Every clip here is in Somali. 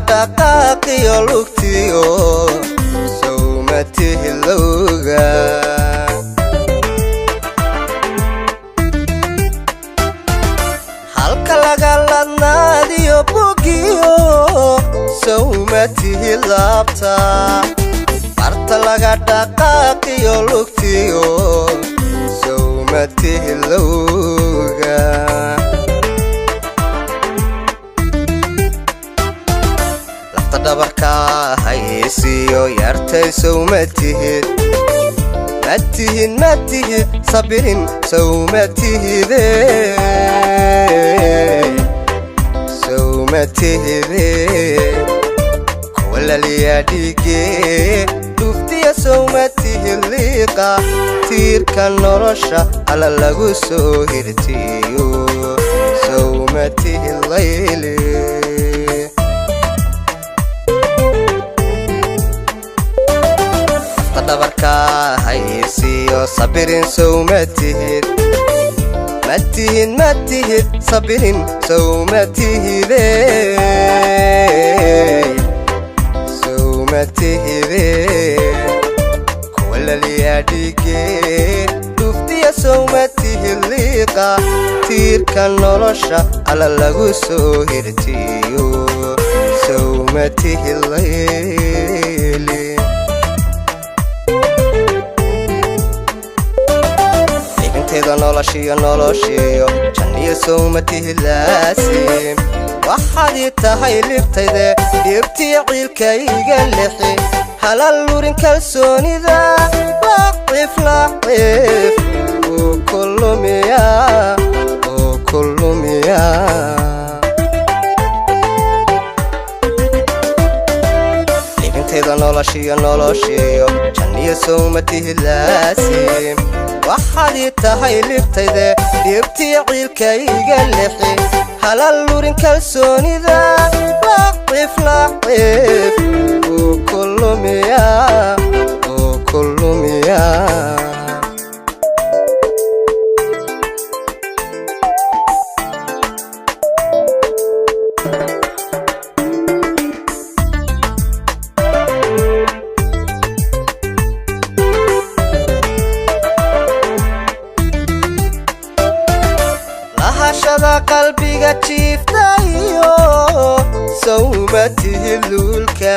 dhaqaaqi oo lugtiyo sawmati hilowga halka laga ladnaadiyo bugiyo sawmati hilabta barta laga dhaqaaqi oo lugtiyo sawmati hilowga dabarka haysiyo yartay sawmatihid matihid sabirin sawmatihide kuwala liyadige duftiya sawmatihid liqa tiirka nolosha ala lagu soo hirtiyo sawmatihid layli dabarka haysiyo sabirin sawmatihid matihid sabirin sawmatihide kuwala liyadige duftiya sawmatihid liqa tiirka nolosha ala lagu soo hirtiyo sawmatihid layli noloshiyo janiyo sawmatihid laasim waxaad tahay libtayde dhibtii ciilkayga lixi halal lurin kalsoonida laqif oo kullumiya libinteeda noloshiyo janiyo sawmatihid laasim waxaad tahay libtayde dhibtii ciilkayga lixi halal lurin kalsoonida laqif oo kullumiya lahashada qalbiga jiiftayo sawmatihid lulka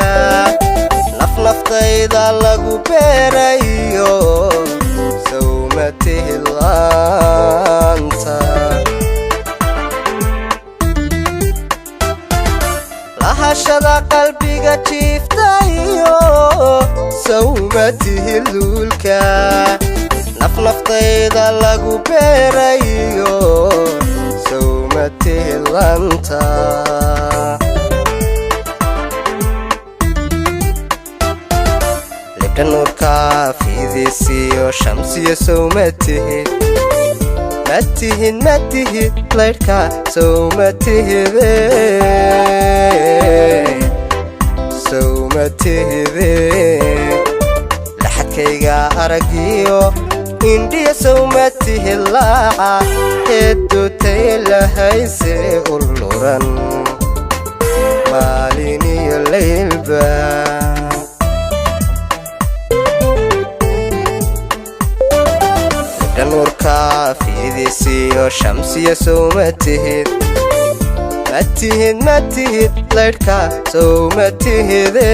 nafnaftayda lagu beerayo sawmatihid laanta lahashada qalbiga jiiftayo sawmatihid lulka nafnaftayda lagu beerayo sawmatihid laanta libka nuurka fiidisiyo shamsiyo sawmatihid matihid laydhka sawmatihide laxadkayga aragiyo indhiya sawmatihid laaca heedutay lahayse uluran maalin iyo laylba libka nuurka fiidisiyo shamsiyo sawmatihid matihid laydhka sawmatihide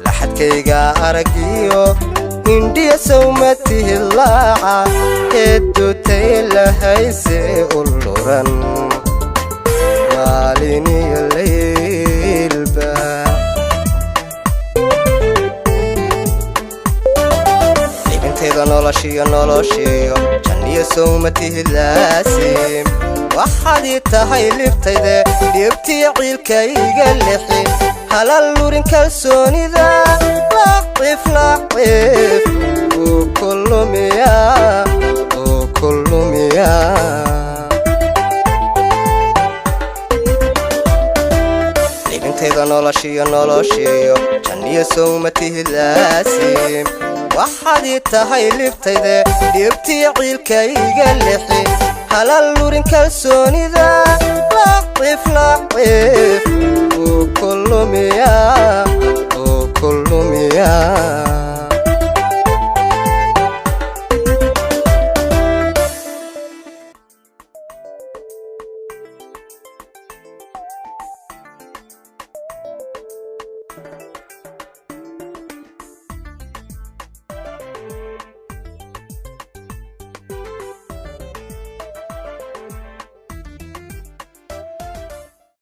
laxadkayga aragiyo indhiya sawmatihid laaca heedutay lahayse uluran maalin iyo laylba libinteeda noloshiyo janiyo sawmatihid laasim waxaad tahay libtayde dhibtii ciilkayga lixi halal lurin kalsoonida laqif oo kullumiya libinteeda noloshiyo janiyo sawmatihid laasim waxaad tahay libtayde dhibtii ciilkayga lixi halalurin kalsoonida laqif ukulumiya